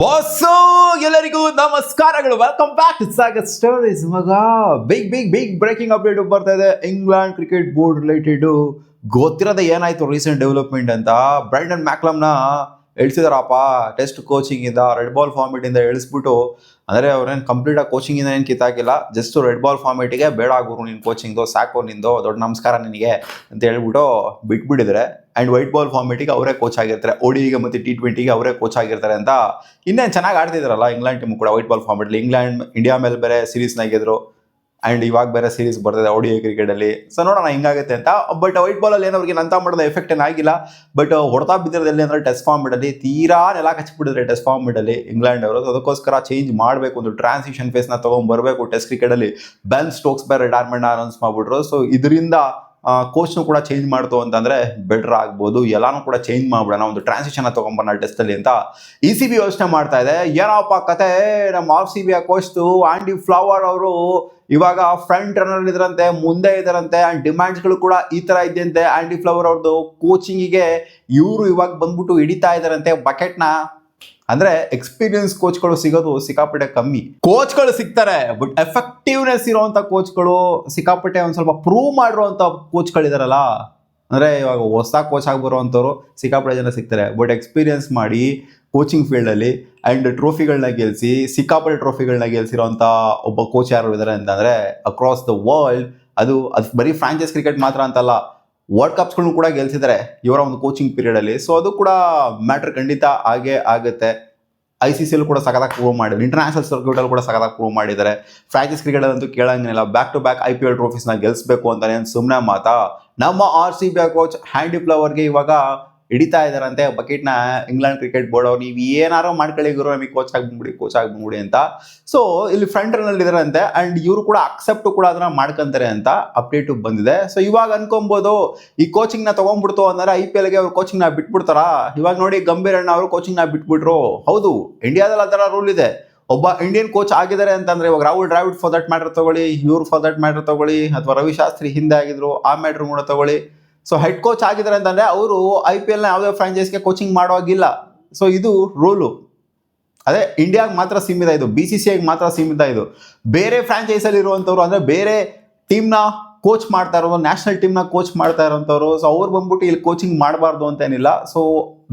Boss ಎಲ್ಲರಿಗೂ ನಮಸ್ಕಾರಗಳು. Welcome back to Sagar stories. ಮಗ ಬಿಗ್ ಬ್ರೇಕಿಂಗ್ ಅಪ್ಡೇಟ್ ಬರ್ತಾ ಇದೆ. ಇಂಗ್ಲೆಂಡ್ ಕ್ರಿಕೆಟ್ ಬೋರ್ಡ್ ರಿಲೇಟೆಡ್ ಗೊತ್ತಿರೋದೇ ಏನಾಯ್ತು ರೀಸೆಂಟ್ ಡೆವಲಪ್ಮೆಂಟ್ ಅಂತ. ಬ್ರೈಂಡನ್ ಮ್ಯಾಕ್ಲಮ್ನ ಇಳಿಸಿದಾರಪ್ಪ ಟೆಸ್ಟ್ ಕೋಚಿಂಗ್ ಇಂದ, ರೆಡ್ ಬಾಲ್ ಫಾರ್ಮೆಟ್ ಇಂದ ಇಳಿಸ್ಬಿಟ್ಟು. ಅಂದ್ರೆ ಅವ್ರೇನು ಕಂಪ್ಲೀಟ್ ಆಗಿ ಕೋಚಿಂಗ್ ಇಂದ ಏನು ಕಿತ್ತಾಕಿಲ್ಲ, ಜಸ್ಟ್ ರೆಡ್ ಬಾಲ್ ಫಾರ್ಮೆಟಿಗೆ ಬೇಡ ಗುರು ನಿನ್ ಕೋಚಿಂಗ್ದು, ಸಾಕು ನಿಂದು, ದೊಡ್ಡ ನಮಸ್ಕಾರ ನಿನಗೆ ಅಂತ ಹೇಳ್ಬಿಟ್ಟು ಬಿಟ್ಬಿಟ್ಟಿದ್ರೆ. ಅಂಡ್ ವೈಟ್ ಬಾಲ್ ಫಾರ್ಮೆಟಿಗೆ ಅವರೇ ಕೋಚ್ ಆಗಿರ್ತಾರೆ, ODIಗೆ ಮತ್ತು T20ಗೆ ಅವರೇ ಕೋಚ್ ಆಗಿರ್ತಾರೆ ಅಂತ. ಇನ್ನೇನು ಚೆನ್ನಾಗಿ ಆಡ್ತಿದಾರಲ್ಲ ಇಂಗ್ಲೆಂಡ್ ಟೀಮ್ ಕೂಡ ವೈಟ್ ಬಾಲ್ ಫಾರ್ಮೆಟ್ಲಿ. ಇಂಗ್ಲೆಂಡ್ ಇಂಡಿಯಾ ಮೇಲೆ ಬೇರೆ ಸೀರೀಸ್ನ ಗೆದ್ರು, ಅಂಡ್ ಇವಾಗ ಬೇರೆ ಸೀರೀಸ್ ಬರ್ತಿದೆ ODI ಕ್ರಿಕೆಟ್ ಅಲ್ಲಿ. ಸೊ ನೋಡೋಣ ಹಿಂಗಾಗುತ್ತೆ ಅಂತ. ಬಟ್ ವೈಟ್ ಬಾಲ್ ಅಲ್ಲಿ ಏನವ್ರಿಗೆ ಅಂತ ಮಾಡೋದು ಎಫೆಕ್ಟ್ ಏನಾಗಿಲ್ಲ. ಬಟ್ ಹೊಡೆತಾ ಬಿದ್ದಿರೋದಲ್ಲಿ ಅಂದ್ರೆ ಟೆಸ್ಟ್ ಫಾರ್ಮೆಟ್ ಅಲ್ಲಿ ತೀರಾ ನೆಲ ಕಚ್ಚಿಬಿಟ್ಟಿದ್ರೆ ಟೆಸ್ಟ್ ಫಾರ್ಮೆಟ್ ಅಲ್ಲಿ ಇಂಗ್ಲೆಂಡ್ ಅವರು. ಅದಕ್ಕೋಸ್ಕರ ಚೇಂಜ್ ಮಾಡಬೇಕು, ಒಂದು ಟ್ರಾನ್ಸಿಷನ್ ಫೇಸ್ ನ ತಗೊಂಡ್ಬರ್ಬೇಕು ಟೆಸ್ಟ್ ಕ್ರಿಕೆಟ್ ಅಲ್ಲಿ. ಬೆನ್ ಸ್ಟೋಕ್ಸ್ ಬೇರೆ ರಿಟೈರ್ಮೆಂಟ್ ಅನೌನ್ಸ್ ಮಾಡ್ಬಿಟ್ರು. ಸೊ ಇದರಿಂದ ಕೋಚ್ನು ಕೂಡ ಚೇಂಜ್ ಮಾಡ್ತು ಅಂತಂದ್ರೆ ಬೆಟರ್ ಆಗ್ಬೋದು. ಎಲ್ಲಾನು ಕೂಡ ಚೇಂಜ್ ಮಾಡ್ಬಿಡೋಣ, ಒಂದು ಟ್ರಾನ್ಸಿಷನ್ ತಗೊಂಡ್ಬರೋಣ ಟೆಸ್ಟ್ ಅಲ್ಲಿ ಅಂತ ECB ಯೋಚನೆ ಮಾಡ್ತಾ ಇದೆ. ಏನಪ್ಪ ಕತೆ, ನಮ್ಮ RCB ಕೋಚ್ತು ಆಂಡಿ ಫ್ಲವರ್ ಅವರು ಇವಾಗ ಫ್ರಂಟ್ ರನ್ನರ್ ಇದ್ರಂತೆ, ಮುಂದೆ ಇದಾರಂತೆ. ಅಂಡ್ ಡಿಮ್ಯಾಂಡ್ಸ್ಗಳು ಕೂಡ ಈ ತರ ಇದೆಯಂತೆ. ಆಂಡಿ ಫ್ಲವರ್ ಅವ್ರದ್ದು ಕೋಚಿಂಗಿಗೆ ಇವರು ಇವಾಗ ಬಂದ್ಬಿಟ್ಟು ಹಿಡಿತಾ ಇದಾರಂತೆ ಬಕೆಟ್ನ. ಅಂದ್ರೆ ಎಕ್ಸ್ಪೀರಿಯನ್ಸ್ ಕೋಚ್ಗಳು ಸಿಗೋದು ಸಿಕ್ಕಾಪಟ್ಟೆ ಕಮ್ಮಿ. ಕೋಚ್ಗಳು ಸಿಗ್ತಾರೆ, ಬಟ್ ಎಫೆಕ್ಟಿವ್ನೆಸ್ ಇರುವಂತ ಕೋಚ್ಗಳು ಸಿಕ್ಕಾಪಟ್ಟೆ ಒಂದ್ ಸ್ವಲ್ಪ ಪ್ರೂವ್ ಮಾಡಿರುವಂತ ಕೋಚ್ಗಳಿದಾರಲ್ಲ, ಅಂದ್ರೆ ಇವಾಗ ಹೊಸ ಕೋಚ್ ಆಗಿ ಬರುವಂತವ್ರು ಸಿಕ್ಕಾಪಟ್ಟೆ ಜನ ಸಿಗ್ತಾರೆ. ಬಟ್ ಎಕ್ಸ್ಪೀರಿಯನ್ಸ್ ಮಾಡಿ ಕೋಚಿಂಗ್ ಫೀಲ್ಡ್ ಅಲ್ಲಿ ಅಂಡ್ ಟ್ರೋಫಿಗಳನ್ನ ಗೆಲ್ಸಿ, ಸಿಕ್ಕಾಪಟ್ಟೆ ಟ್ರೋಫಿಗಳನ್ನ ಗೆಲ್ಸಿರೋಂತ ಒಬ್ಬ ಕೋಚ್ ಯಾರು ಇದಾರೆ ಅಂತಂದ್ರೆ ಅಕ್ರಾಸ್ ದ ವರ್ಲ್ಡ್. ಅದು ಬರೀ ಫ್ರಾಂಚೈಸ್ ಕ್ರಿಕೆಟ್ ಮಾತ್ರ ಅಂತಲ್ಲ, ವರ್ಲ್ಡ್ ಕಪ್ಸ್ಗಳನ್ನು ಕೂಡ ಗೆಲ್ಸಿದ್ದಾರೆ ಇವರ ಒಂದು ಕೋಚಿಂಗ್ ಪೀರಿಯಡ್ ಅಲ್ಲಿ. ಸೊ ಅದು ಕೂಡ ಮ್ಯಾಟರ್ ಖಂಡಿತ ಆಗೇ ಆಗುತ್ತೆ. ICC ಕೂಡ ಸಖತ್ತಾಗಿ ಪ್ರೂವ್ ಮಾಡಿದ್ರು, ಇಂಟರ್ನ್ಯಾಷನಲ್ ಸರ್ಕ್ಯೂಟ್ ಅಲ್ಲಿ ಕೂಡ ಸಖತ್ತಾಗಿ ಪ್ರೂವ್ ಮಾಡಿದ್ದಾರೆ. ಫ್ರಾಂಚೈಸ್ ಕ್ರಿಕೆಟ್ ಅಂತೂ ಕೇಳಂಗಿಲ್ಲ, ಬ್ಯಾಕ್ ಟು ಬ್ಯಾಕ್ IPL ಟ್ರೋಫೀಸ್ನ ಗೆಲ್ಸ್ಬೇಕು ಅಂತಾನೆ ಸುಮ್ಮನೆ ಮಾತಾ. ನಮ್ಮ RCB ಕೋಚ್ ಆಂಡಿ ಫ್ಲವರ್ಗೆ ಇವಾಗ ಹಿಡಿತಾ ಇದಾರಂತೆ ಬಕೆಟ್ನ ಇಂಗ್ಲೆಂಡ್ ಕ್ರಿಕೆಟ್ ಬೋರ್ಡ್ ಅವ್ರು. ನೀವು ಏನಾರೋ ಮಾಡ್ಕೊಳ್ಳಿ ಗುರು, ನಮಗೆ ಕೋಚ್ ಆಗ್ಬಿಡಿ ಅಂತ. ಸೊ ಇಲ್ಲಿ ಫ್ರಂಟ್ ರನ್ ಇದಾರಂತೆ, ಅಂಡ್ ಇವರು ಕೂಡ ಅಕ್ಸೆಪ್ಟ್ ಕೂಡ ಅದನ್ನ ಮಾಡ್ಕೊಂತಾರೆ ಅಂತ ಅಪ್ಡೇಟ್ ಬಂದಿದೆ. ಸೊ ಇವಾಗ ಅನ್ಕೊಬಹುದು ಈ ಕೋಚಿಂಗ್ ನ ತಗೊಂಡ್ಬಿಡ್ತು ಅಂದ್ರೆ IPL ಗೆ ಅವ್ರು ಕೋಚಿಂಗ್ ನ ಬಿಟ್ಬಿಡ್ತಾರ. ಇವಾಗ ನೋಡಿ ಗಂಭೀರ್ ಅಣ್ಣ ಅವರು ಕೋಚಿಂಗ್ ನ ಬಿಟ್ಬಿಟ್ರು. ಹೌದು, ಇಂಡಿಯಾದಲ್ಲಿ ಆ ತರ ರೂಲ್ ಇದೆ. ಒಬ್ಬ ಇಂಡಿಯನ್ ಕೋಚ್ ಆಗಿದ್ದಾರೆ ಅಂತಂದ್ರೆ, ಇವಾಗ Rahul Dravid for that matter ತಗೊಳ್ಳಿ, ಇವ್ರು ಫಾರ್ ದಟ್ ಮ್ಯಾಟರ್ ತಗೊಳ್ಳಿ, ಅಥವಾ ರವಿ ಶಾಸ್ತ್ರಿ ಹಿಂದೆ ಆಗಿದ್ರು ಆ ಮ್ಯಾಟರ್ ಕೂಡ ತಗೊಳ್ಳಿ. ಸೊ ಹೆಡ್ ಕೋಚ್ ಆಗಿದ್ದಾರೆ ಅಂತಂದ್ರೆ ಅವರು IPL ನ ಯಾವುದೇ ಫ್ರಾಂಚೈಸ್ಗೆ ಕೋಚಿಂಗ್ ಮಾಡುವಾಗಿಲ್ಲ. ಸೊ ಇದು ರೂಲು. ಅದೇ ಇಂಡಿಯಾಗೆ ಮಾತ್ರ ಸೀಮಿತ ಇದು, BCCI ಮಾತ್ರ ಸೀಮಿತ ಇದು. ಬೇರೆ ಫ್ರಾಂಚೈಸ್ ಅಲ್ಲಿ ಇರುವಂತವ್ರು, ಅಂದ್ರೆ ಬೇರೆ ಟೀಮ್ನ ಕೋಚ್ ಮಾಡ್ತಾ ಇರೋದು, ನ್ಯಾಷನಲ್ ಟೀಮ್ನ ಕೋಚ್ ಮಾಡ್ತಾ ಇರೋಂಥವ್ರು, ಸೊ ಅವ್ರು ಬಂದ್ಬಿಟ್ಟು ಇಲ್ಲಿ ಕೋಚಿಂಗ್ ಮಾಡಬಾರ್ದು ಅಂತ ಏನಿಲ್ಲ. ಸೊ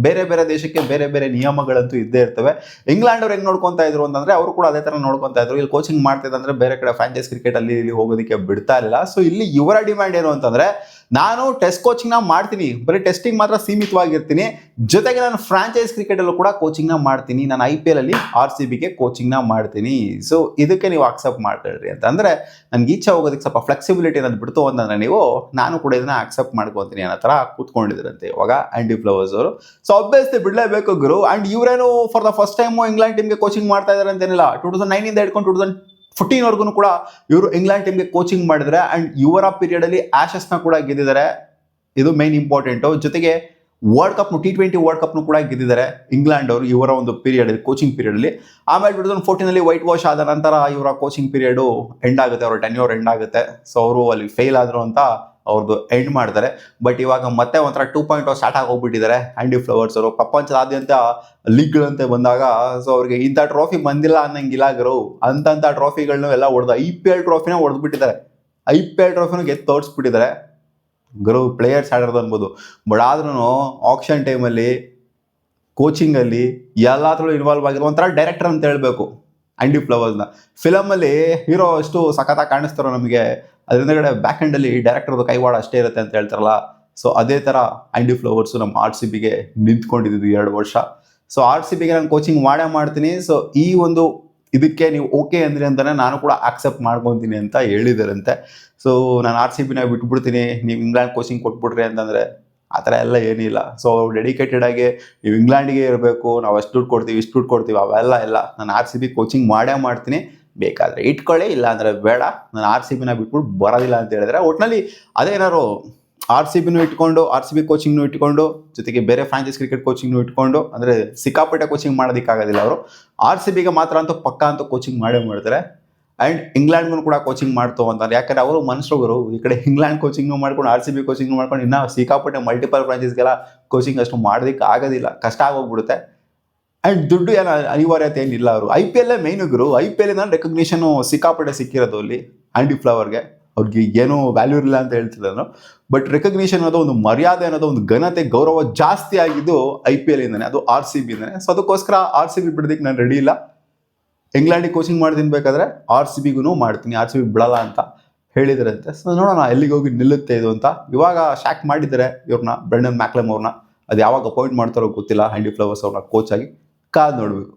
ಬೇರೆ ಬೇರೆ ದೇಶಕ್ಕೆ ಬೇರೆ ಬೇರೆ ನಿಯಮಗಳಂತೂ ಇದ್ದೇ ಇರ್ತವೆ. ಇಂಗ್ಲೆಂಡ್ ಅವ್ರು ಹೆಂಗ್ ನೋಡ್ಕೊಂತಾ ಇದ್ರು ಅಂತಂದ್ರೆ ಅವರು ಕೂಡ ಅದೇ ತರ ನೋಡ್ಕೊಂತಾ ಇದ್ರು. ಇಲ್ಲಿ ಕೋಚಿಂಗ್ ಮಾಡ್ತಿದ್ರೆ ಬೇರೆ ಕಡೆ ಫ್ರಾಂಚೈಸ್ ಕ್ರಿಕೆಟ್ ಅಲ್ಲಿ ಇಲ್ಲಿ ಹೋಗೋದಕ್ಕೆ ಬಿಡ್ತಾ ಇರಲಿಲ್ಲ. ಸೊ ಇಲ್ಲಿ ಇವರ ಡಿಮ್ಯಾಂಡ್ ಏನು ಅಂತಂದ್ರೆ, ನಾನು ಟೆಸ್ಟ್ ಕೋಚಿಂಗ್ ನ ಮಾಡ್ತೀನಿ, ಬರೀ ಟೆಸ್ಟಿಂಗ್ ಮಾತ್ರ ಸೀಮಿತವಾಗಿರ್ತೀನಿ, ಜೊತೆಗೆ ನಾನು ಫ್ರಾಂಚೈಸ್ ಕ್ರಿಕೆಟ್ ಅಲ್ಲೂ ಕೂಡ ಕೋಚಿಂಗ್ ನ ಮಾಡ್ತೀನಿ, ನಾನು IPL ಅಲ್ಲಿ RCB ಗೆ ಕೋಚಿಂಗ್ ನ ಮಾಡ್ತೀನಿ. ಸೊ ಇದಕ್ಕೆ ನೀವು ಅಕ್ಸೆಪ್ಟ್ ಮಾಡ್ಕೊಳ್ರಿ ಅಂತ. ಅಂದ್ರೆ ನನ್ಗೆ ಈಚೆ ಹೋಗೋದಕ್ಕೆ ಸ್ವಲ್ಪ ಫ್ಲೆಕ್ಸಿಬಿಲಿಟಿ ಅನ್ನೋದು ಬಿಡ್ತು ಅಂತಂದ್ರೆ ನೀವು, ನಾನು ಕೂಡ ಇದನ್ನ ಅಕ್ಸೆಪ್ಟ್ ಮಾಡ್ಕೊತೀನಿ ಅನ್ನೋ ತರ ಕೂತ್ಕೊಂಡಿದ್ರಂತೆ ಇವಾಗ ಆಂಡಿ ಫ್ಲವರ್ಸ್ ಅವರು. ಸೊ ಆಬ್ವಿಯಸ್ಲಿ ಬಿಡ್ಲೇಬೇಕು ಗುರು. ಅಂಡ್ ಇವರೇನು for the first time England ಟೀಮ್ಗೆ ಕೋಚಿಂಗ್ ಮಾಡ್ತಾ ಇದಾರೆ ಅಂತೇನಿಲ್ಲ. 2009 ಇಂದ ಹಿಡ್ಕೊಂಡು 2014 ವರ್ಗು ಕೂಡ ಇವರು ಇಂಗ್ಲೆಂಡ್ ಟೀಮ್ಗೆ ಕೋಚಿಂಗ್ ಮಾಡಿದ್ರೆ. ಅಂಡ್ ಇವರ ಪೀರಿಯಡ್ ಅಲ್ಲಿ ಆಶಸ್ ನ ಕೂಡ ಗೆದ್ದಿದ್ದಾರೆ, ಇದು ಮೇನ್ ಇಂಪಾರ್ಟೆಂಟ್. ಜೊತೆಗೆ world cup T20 world cup ಕೂಡ ಗೆದ್ದಿದ್ದಾರೆ ಇಂಗ್ಲೆಂಡ್ ಅವರು ಇವರ ಒಂದು ಪೀರಿಯಡ್ ಅಲ್ಲಿ, ಕೋಚಿಂಗ್ ಪೀರಿಯಡ್ ಅಲ್ಲಿ. ಆಮೇಲೆ 2014 ಅಲ್ಲಿ ವೈಟ್ ವಾಶ್ ಆದ ನಂತರ ಇವರ ಕೋಚಿಂಗ್ ಪೀರಿಯಡ್ ಎಂಡ್ ಆಗುತ್ತೆ, ಅವರ ಟೆನ್ಯೂರ್ ಎಂಡ್ ಆಗುತ್ತೆ. ಸೊ ಅವರು ಅಲ್ಲಿ ಫೇಲ್ ಆದ್ರು ಅಂತ ಅವ್ರದ್ದು ಎಂಡ್ ಮಾಡ್ತಾರೆ. ಬಟ್ ಇವಾಗ ಮತ್ತೆ ಒಂಥರ 2.0 ಸ್ಟಾರ್ಟ್ ಆಗಿ ಹೋಗ್ಬಿಟ್ಟಿದ್ದಾರೆ ಆಂಡಿ ಫ್ಲವರ್ಸ್ ಅವರು. ಪ್ರಪಂಚದಾದ್ಯಂತ ಲೀಗ್ಗಳಂತೆ ಬಂದಾಗ ಸೊ ಅವ್ರಿಗೆ ಇಂಥ ಟ್ರೋಫಿ ಬಂದಿಲ್ಲ ಅನ್ನಂಗಿಲ್ಲ ಗುರು. ಅಂತ ಟ್ರೋಫಿಗಳನ್ನೂ ಎಲ್ಲ ಹೊಡೆದು IPL ಟ್ರೋಫಿನ ಹೊಡೆದ್ಬಿಟ್ಟಿದ್ದಾರೆ, IPL ಟ್ರೋಫಿನೂ ಗೆದ್ದು ತೋರಿಸ್ಬಿಟ್ಟಿದ್ದಾರೆ ಗುರು. ಪ್ಲೇಯರ್ಸ್ ಆಡಿರೋದು ಅನ್ಬೋದು, ಬಟ್ ಆದ್ರೂ ಆಕ್ಷನ್ ಟೈಮಲ್ಲಿ ಕೋಚಿಂಗಲ್ಲಿ ಎಲ್ಲಾದ್ರೂ ಇನ್ವಾಲ್ವ್ ಆಗಿರೋ ಒಂಥರ ಡೈರೆಕ್ಟರ್ ಅಂತ ಹೇಳ್ಬೇಕು ಆಂಡಿ ಫ್ಲವರ್ಸ್ನ. ಫಿಲಮಲ್ಲಿ ಹೀರೋ ಅಷ್ಟು ಸಖತ್ತಾಗಿ ಕಾಣಿಸ್ತಾರೋ ನಮಗೆ, ಅದರಿಂದ ಬ್ಯಾಕ್ ಹ್ಯಾಂಡ್ ಅಲ್ಲಿ ಡೈರೆಕ್ಟರ್ದು ಕೈವಾಡ ಅಷ್ಟೇ ಇರುತ್ತೆ ಅಂತ ಹೇಳ್ತಾರಲ್ಲ. ಸೊ ಅದೇ ತರ ಆಂಡಿ ಫ್ಲವರ್ಸ್ ನಮ್ಮ RCB ಗೆ ನಿಂತ್ಕೊಂಡಿದ್ದು 2 ವರ್ಷ. ಸೊ RCB ಗೆ ನಾನು ಕೋಚಿಂಗ್ ಮಾಡ್ತೀನಿ. ಸೊ ಈ ಒಂದು ಇದಕ್ಕೆ ನೀವು ಓಕೆ ಅಂದ್ರೆ ಅಂತಾನೆ ನಾನು ಕೂಡ ಅಕ್ಸೆಪ್ಟ್ ಮಾಡ್ಕೊತೀನಿ ಅಂತ ಹೇಳಿದಾರಂತೆ. ಸೊ ನಾನು RCB ನ ಬಿಟ್ಬಿಡ್ತೀನಿ, ನೀವು ಇಂಗ್ಲೆಂಡ್ ಕೋಚಿಂಗ್ ಕೊಟ್ಬಿಟ್ರಿ ಅಂತಂದ್ರೆ ಆ ಥರ ಎಲ್ಲ ಏನಿಲ್ಲ. ಸೊ ಡೆಡಿಕೇಟೆಡ್ ಆಗಿ ನೀವು ಇಂಗ್ಲೆಂಡ್ಗೆ ಇರಬೇಕು, ನಾವು ಅಷ್ಟು ದುಡ್ಡು ಕೊಡ್ತೀವಿ ಇಷ್ಟು ದುಡ್ಡು ಕೊಡ್ತೀವಿ ಅವೆಲ್ಲ ಇಲ್ಲ. ನಾನು RCB ಕೋಚಿಂಗ್ ಮಾಡ್ತೀನಿ, ಬೇಕಾದರೆ ಇಟ್ಕೊಳ್ಳಿ, ಇಲ್ಲ ಅಂದರೆ ಬೇಡ, ನಾನು RCB ನ ಬಿಟ್ಬಿಟ್ಟು ಬರೋದಿಲ್ಲ ಅಂತ ಹೇಳಿದ್ರೆ. ಒಟ್ಟಿನಲ್ಲಿ ಅದೇನಾದ್ರು RCB ಇಟ್ಕೊಂಡು RCB ಕೋಚಿಂಗ್ನು ಇಟ್ಕೊಂಡು, ಜೊತೆಗೆ ಬೇರೆ ಫ್ರಾಂಚೈಸ್ ಕ್ರಿಕೆಟ್ ಕೋಚಿಂಗ್ನು ಇಟ್ಕೊಂಡು, ಅಂದರೆ ಸಿಕ್ಕಾಪಟ್ಟೆ ಕೋಚಿಂಗ್ ಮಾಡೋದಕ್ಕಾಗೋದಿಲ್ಲ ಅವರು. RCB ಗೆ ಮಾತ್ರ ಅಂತೂ ಪಕ್ಕ ಅಂತೂ ಕೋಚಿಂಗ್ ಮಾಡ್ತಾರೆ. ಆ್ಯಂಡ್ ಇಂಗ್ಲೆಂಡ್ಗೂ ಕೂಡ ಕೋಚಿಂಗ್ ಮಾಡ್ತು ಅಂತಾರೆ. ಯಾಕಂದರೆ ಅವರು ಮನುಷ್ಯರು ಈ ಕಡೆ ಇಂಗ್ಲೆಂಡ್ ಕೋಚಿಂಗ್ನು ಮಾಡ್ಕೊಂಡು RCB ಕೋಚಿಂಗ್ ಮಾಡ್ಕೊಂಡು ಇನ್ನೂ ಸಿಕ್ಕಾಪಟ್ಟೆ ಮಲ್ಟಿಪಲ್ ಫ್ರಾಂಚೈಸ್ಗೆಲ್ಲ ಕೋಚಿಂಗ್ ಅಷ್ಟು ಮಾಡೋದಕ್ಕೆ ಆಗೋದಿಲ್ಲ, ಕಷ್ಟ ಆಗೋಗ್ಬಿಡುತ್ತೆ. ಆ್ಯಂಡ್ ದುಡ್ಡು ಏನು ಅನಿವಾರ್ಯತೆ ಏನಿಲ್ಲ ಅವರು. IPL ಮೈನ್ ಗುರು. IPL ರೆಕಗ್ನಿಷನು ಸಿಕ್ಕಾಪಟ್ಟೆ ಸಿಕ್ಕಿರೋದು ಅಲ್ಲಿ ಆ್ಯಂಡಿ ಫ್ಲವರ್ಗೆ. ಅವ್ರಿಗೆ ಏನೂ ವ್ಯಾಲ್ಯೂ ಇಲ್ಲ ಅಂತ ಹೇಳ್ತಿಲ್ಲ ನಾನು, ಬಟ್ ರೆಕಗ್ನಿಷನ್ ಅನ್ನೋದು, ಒಂದು ಮರ್ಯಾದೆ ಅನ್ನೋದು, ಒಂದು ಘನತೆ, ಗೌರವ ಜಾಸ್ತಿ ಆಗಿದ್ದು IPL ಇಂದಾನೆ, ಅದು RCB ಇಂದಾನೆ. ಸೊ ಅದಕ್ಕೋಸ್ಕರ RCB ಬಿಡೋದಕ್ಕೆ ನಾನು ರೆಡಿ ಇಲ್ಲ. ಇಂಗ್ಲೆಂಡಿಗೆ ಕೋಚಿಂಗ್ ಮಾಡ್ತೀನಿ ಬೇಕಾದ್ರೆ RCBಗೂ ಮಾಡ್ತೀನಿ, RCB ಬಿಡಲ್ಲ ಅಂತ ಹೇಳಿದ್ರಂತೆ. ಸೊ ನೋಡೋಣ ಎಲ್ಲಿಗೆ ಹೋಗಿ ನಿಲ್ಲುತ್ತೆ ಇದು ಅಂತ. ಇವಾಗ ಶಾಕ್ ಮಾಡಿದ್ದಾರೆ ಇವ್ರನ್ನ, ಬ್ರೆಂಡನ್ ಮ್ಯಾಕ್ಲಮ್ ಅವ್ರನ್ನ. ಅದು ಯಾವಾಗ ಅಪಾಯಿಂಟ್ ಮಾಡ್ತಾರೋ ಗೊತ್ತಿಲ್ಲ, ಆ್ಯಂಡಿ ಫ್ಲವರ್ಸ್ ಅವ್ರನ್ನ ಕೋಚ್ ಆಗಿ. ಕಾದ್ ನೋಡ್ಬೇಕು.